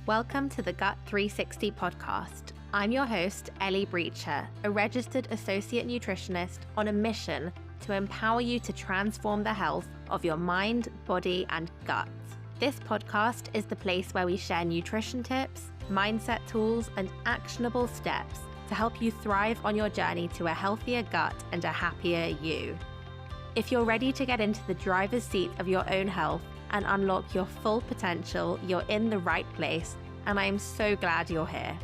Welcome to the Gut 360 podcast. I'm your host, Ellie Breacher, a registered associate nutritionist on a mission to empower you to transform the health of your mind, body, and gut. This podcast is the place where we share nutrition tips, mindset tools, and actionable steps to help you thrive on your journey to a healthier gut and a happier you. If you're ready to get into the driver's seat of your own health and unlock your full potential, you're in the right place, and I am so glad you're here.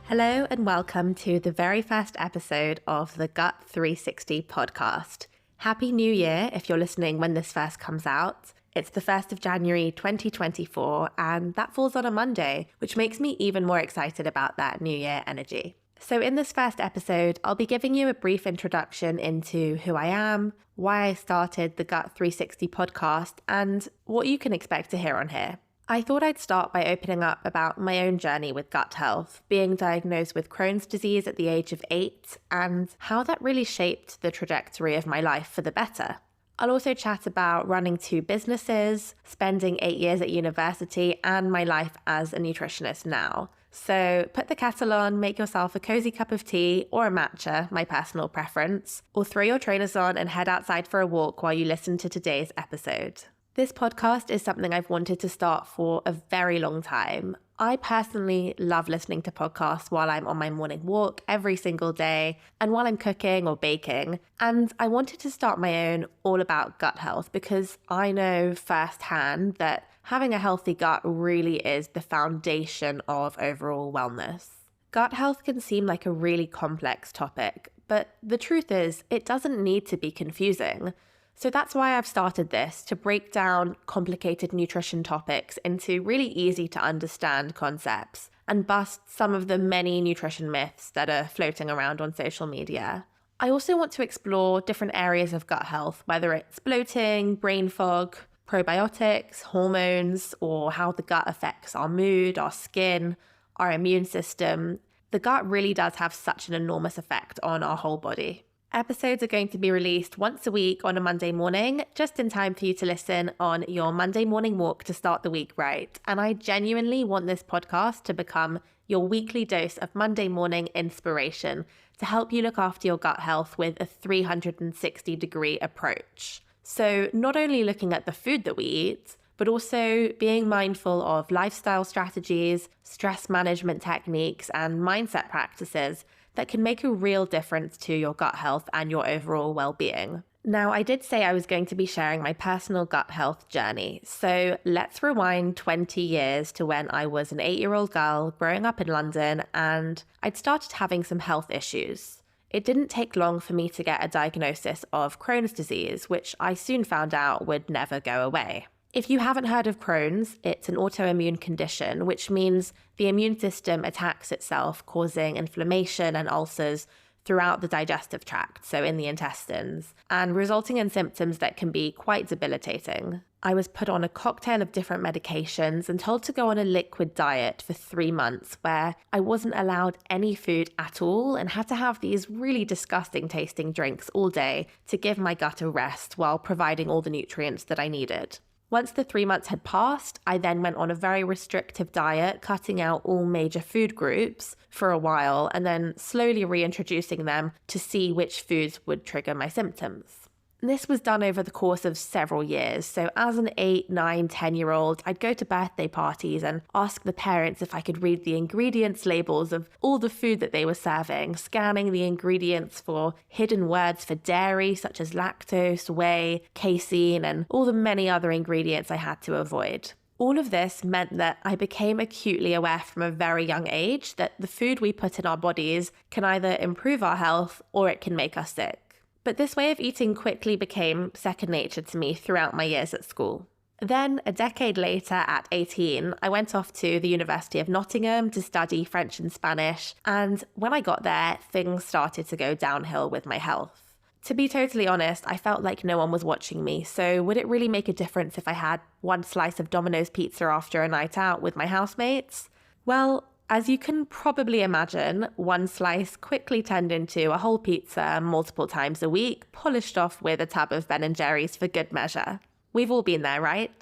Hello and welcome to the very first episode of the Gut 360 podcast. Happy New Year if you're listening when this first comes out. It's the 1st of January 2024, and that falls on a Monday, which makes me even more excited about that New Year energy. So in this first episode, I'll be giving you a brief introduction into who I am, why I started the Gut 360 podcast, and what you can expect to hear on here. I thought I'd start by opening up about my own journey with gut health, being diagnosed with Crohn's disease at the age of 8, and how that really shaped the trajectory of my life for the better. I'll also chat about running 2 businesses, spending 8 years at university, and my life as a nutritionist now. So put the kettle on, make yourself a cozy cup of tea or a matcha, my personal preference, or throw your trainers on and head outside for a walk while you listen to today's episode. This podcast is something I've wanted to start for a very long time. I personally love listening to podcasts while I'm on my morning walk every single day and while I'm cooking or baking. And I wanted to start my own all about gut health because I know firsthand that having a healthy gut really is the foundation of overall wellness. Gut health can seem like a really complex topic, but the truth is it doesn't need to be confusing. So that's why I've started this, to break down complicated nutrition topics into really easy to understand concepts and bust some of the many nutrition myths that are floating around on social media. I also want to explore different areas of gut health, whether it's bloating, brain fog, probiotics, hormones, or how the gut affects our mood, our skin, our immune system. The gut really does have such an enormous effect on our whole body. Episodes are going to be released once a week on a Monday morning, just in time for you to listen on your Monday morning walk to start the week right. And I genuinely want this podcast to become your weekly dose of Monday morning inspiration to help you look after your gut health with a 360-degree approach. So not only looking at the food that we eat, but also being mindful of lifestyle strategies, stress management techniques, and mindset practices that can make a real difference to your gut health and your overall well-being. Now, I did say I was going to be sharing my personal gut health journey, so let's rewind 20 years to when I was an 8-year-old girl growing up in London and I'd started having some health issues. It didn't take long for me to get a diagnosis of Crohn's disease, which I soon found out would never go away. If you haven't heard of Crohn's, it's an autoimmune condition, which means the immune system attacks itself, causing inflammation and ulcers throughout the digestive tract, so in the intestines, and resulting in symptoms that can be quite debilitating. I was put on a cocktail of different medications and told to go on a liquid diet for 3 months where I wasn't allowed any food at all and had to have these really disgusting tasting drinks all day to give my gut a rest while providing all the nutrients that I needed. Once the 3 months had passed, I then went on a very restrictive diet, cutting out all major food groups for a while and then slowly reintroducing them to see which foods would trigger my symptoms. This was done over the course of several years. So as an 8, 9, 10-year-old, I'd go to birthday parties and ask the parents if I could read the ingredients labels of all the food that they were serving, scanning the ingredients for hidden words for dairy, such as lactose, whey, casein, and all the many other ingredients I had to avoid. All of this meant that I became acutely aware from a very young age that the food we put in our bodies can either improve our health or it can make us sick. But this way of eating quickly became second nature to me throughout my years at school. Then, a decade later, at 18, I went off to the University of Nottingham to study French and Spanish, and when I got there, things started to go downhill with my health. To be totally honest, I felt like no one was watching me, so would it really make a difference if I had one slice of Domino's pizza after a night out with my housemates? Well, as you can probably imagine, one slice quickly turned into a whole pizza multiple times a week, polished off with a tub of Ben & Jerry's for good measure. We've all been there, right?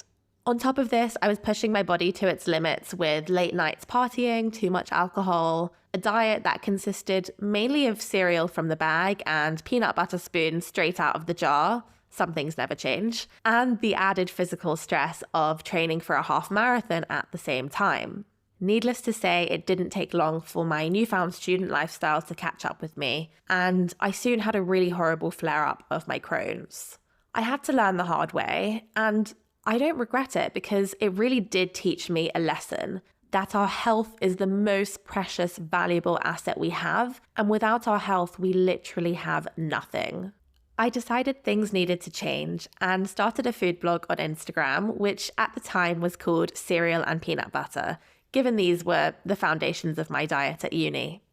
On top of this, I was pushing my body to its limits with late nights partying, too much alcohol, a diet that consisted mainly of cereal from the bag and peanut butter spoons straight out of the jar. Some things never change. And the added physical stress of training for a half marathon at the same time. Needless to say, it didn't take long for my newfound student lifestyle to catch up with me, and I soon had a really horrible flare-up of my Crohn's. I had to learn the hard way, and I don't regret it because it really did teach me a lesson that our health is the most precious, valuable asset we have, and without our health, we literally have nothing. I decided things needed to change and started a food blog on Instagram, which at the time was called Cereal and Peanut Butter, given these were the foundations of my diet at uni.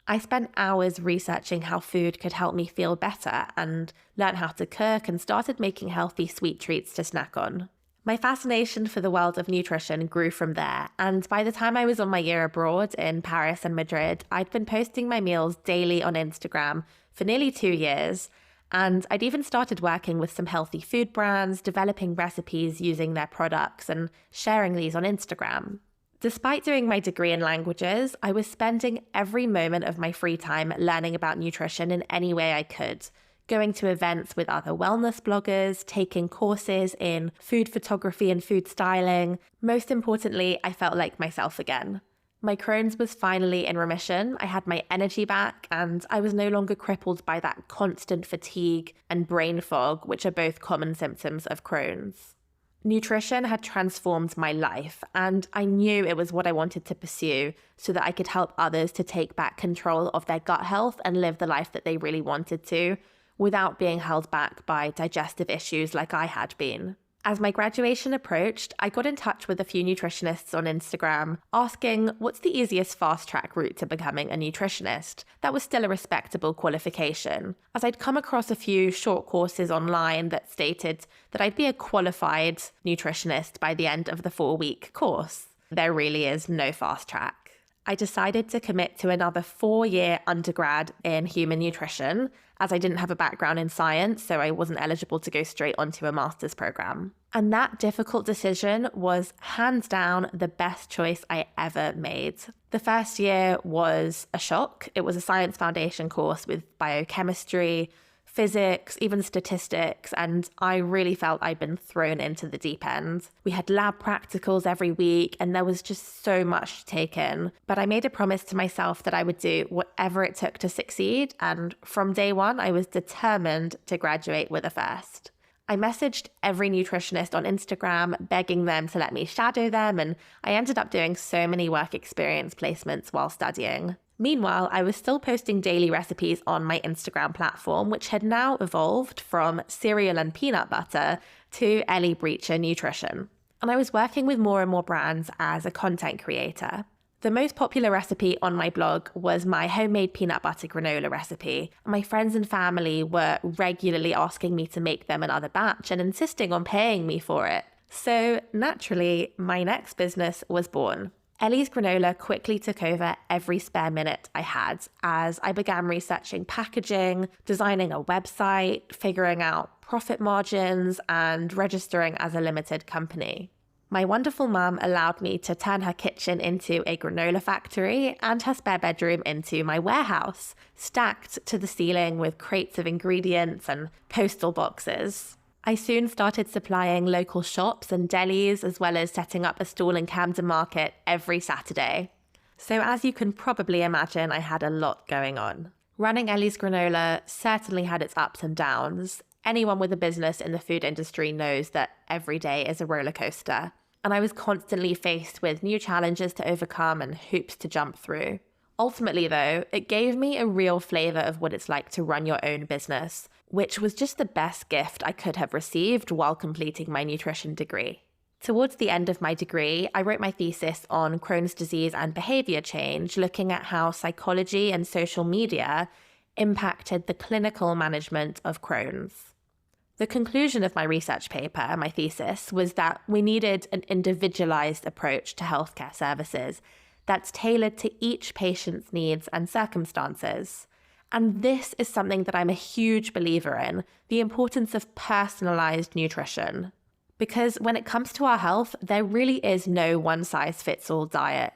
I spent hours researching how food could help me feel better and learned how to cook and started making healthy sweet treats to snack on. My fascination for the world of nutrition grew from there, and by the time I was on my year abroad in Paris and Madrid, I'd been posting my meals daily on Instagram for nearly 2 years, and I'd even started working with some healthy food brands, developing recipes using their products and sharing these on Instagram. Despite doing my degree in languages, I was spending every moment of my free time learning about nutrition in any way I could, going to events with other wellness bloggers, taking courses in food photography and food styling. Most importantly, I felt like myself again. My Crohn's was finally in remission, I had my energy back, and I was no longer crippled by that constant fatigue and brain fog, which are both common symptoms of Crohn's. Nutrition had transformed my life, and I knew it was what I wanted to pursue so that I could help others to take back control of their gut health and live the life that they really wanted to, without being held back by digestive issues like I had been. As my graduation approached, I got in touch with a few nutritionists on Instagram, asking what's the easiest fast-track route to becoming a nutritionist that was still a respectable qualification, as I'd come across a few short courses online that stated that I'd be a qualified nutritionist by the end of the 4-week course. There really is no fast track. I decided to commit to another 4-year undergrad in human nutrition, as I didn't have a background in science, so I wasn't eligible to go straight onto a master's program. And that difficult decision was hands down the best choice I ever made. The first year was a shock. It was a science foundation course with biochemistry, physics, even statistics, and I really felt I'd been thrown into the deep end. We had lab practicals every week, and there was just so much to take in. But I made a promise to myself that I would do whatever it took to succeed, and from day one, I was determined to graduate with a first. I messaged every nutritionist on Instagram, begging them to let me shadow them, and I ended up doing so many work experience placements while studying. Meanwhile, I was still posting daily recipes on my Instagram platform, which had now evolved from Cereal and Peanut Butter to Ellie Breacher Nutrition. And I was working with more and more brands as a content creator. The most popular recipe on my blog was my homemade peanut butter granola recipe. My friends and family were regularly asking me to make them another batch and insisting on paying me for it. So naturally, my next business was born. Ellie's Granola quickly took over every spare minute I had as I began researching packaging, designing a website, figuring out profit margins, and registering as a limited company. My wonderful mum allowed me to turn her kitchen into a granola factory and her spare bedroom into my warehouse, stacked to the ceiling with crates of ingredients and postal boxes. I soon started supplying local shops and delis, as well as setting up a stall in Camden Market every Saturday. So as you can probably imagine, I had a lot going on. Running Ellie's Granola certainly had its ups and downs. Anyone with a business in the food industry knows that every day is a roller coaster. And I was constantly faced with new challenges to overcome and hoops to jump through. Ultimately, though, it gave me a real flavor of what it's like to run your own business, which was just the best gift I could have received while completing my nutrition degree. Towards the end of my degree, I wrote my thesis on Crohn's disease and behavior change, looking at how psychology and social media impacted the clinical management of Crohn's. The conclusion of my research paper, my thesis, was that we needed an individualized approach to healthcare services that's tailored to each patient's needs and circumstances. And this is something that I'm a huge believer in, the importance of personalized nutrition. Because when it comes to our health, there really is no one-size-fits-all diet.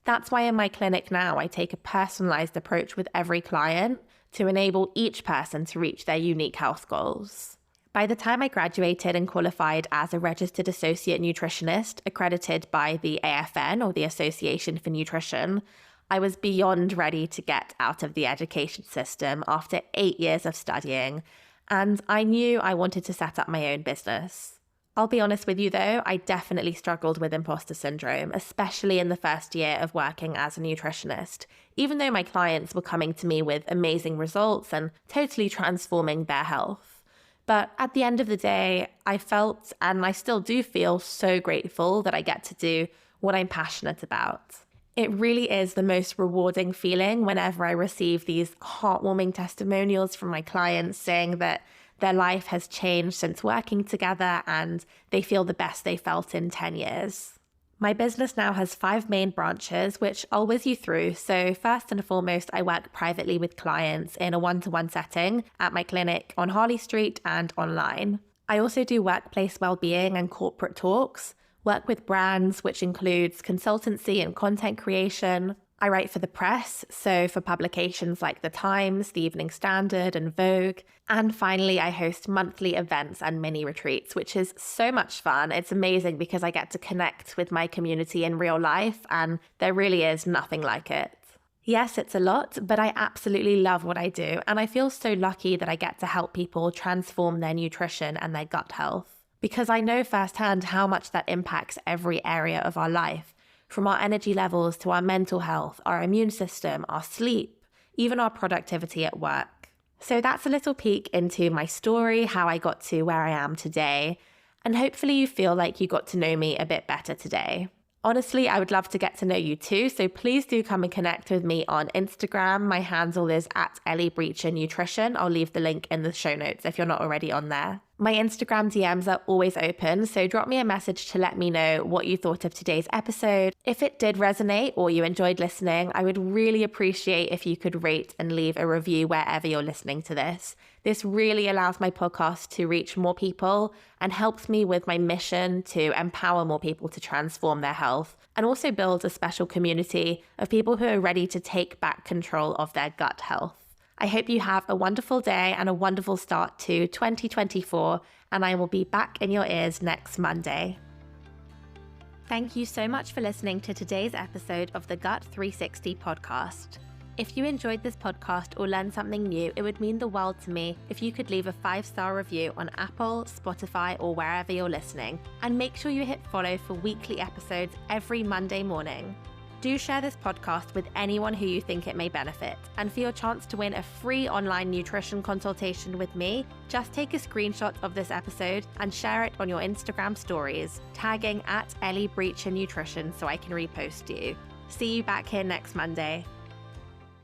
That's why in my clinic now, I take a personalized approach with every client to enable each person to reach their unique health goals. By the time I graduated and qualified as a registered associate nutritionist accredited by the AFN, or the Association for Nutrition, I was beyond ready to get out of the education system after 8 years of studying, and I knew I wanted to set up my own business. I'll be honest with you though, I definitely struggled with imposter syndrome, especially in the first year of working as a nutritionist, even though my clients were coming to me with amazing results and totally transforming their health. But at the end of the day, I felt, and I still do feel, so grateful that I get to do what I'm passionate about. It really is the most rewarding feeling whenever I receive these heartwarming testimonials from my clients saying that their life has changed since working together and they feel the best they felt in 10 years. My business now has 5 main branches, which I'll whiz you through. So first and foremost, I work privately with clients in a one-to-one setting at my clinic on Harley Street and online. I also do workplace well-being and corporate talks, work with brands, which includes consultancy and content creation. I write for the press, so for publications like The Times, The Evening Standard, and Vogue. And finally, I host monthly events and mini retreats, which is so much fun. It's amazing because I get to connect with my community in real life, and there really is nothing like it. Yes, it's a lot, but I absolutely love what I do, and I feel so lucky that I get to help people transform their nutrition and their gut health, because I know firsthand how much that impacts every area of our life. From our energy levels to our mental health, our immune system, our sleep, even our productivity at work. So that's a little peek into my story, how I got to where I am today, and hopefully you feel like you got to know me a bit better today. Honestly, I would love to get to know you too, so please do come and connect with me on Instagram. My handle is @EllieBreacher I'll leave the link in the show notes if you're not already on there. My Instagram DMs are always open, so drop me a message to let me know what you thought of today's episode. If it did resonate or you enjoyed listening, I would really appreciate if you could rate and leave a review wherever you're listening to this. This really allows my podcast to reach more people and helps me with my mission to empower more people to transform their health and also build a special community of people who are ready to take back control of their gut health. I hope you have a wonderful day and a wonderful start to 2024, and I will be back in your ears next Monday. Thank you so much for listening to today's episode of the Gut 360 podcast. If you enjoyed this podcast or learned something new, it would mean the world to me if you could leave a 5-star review on Apple, Spotify, or wherever you're listening. And make sure you hit follow for weekly episodes every Monday morning. Do share this podcast with anyone who you think it may benefit. And for your chance to win a free online nutrition consultation with me, just take a screenshot of this episode and share it on your Instagram stories, tagging @EllieBreacherNutrition so I can repost you. See you back here next Monday.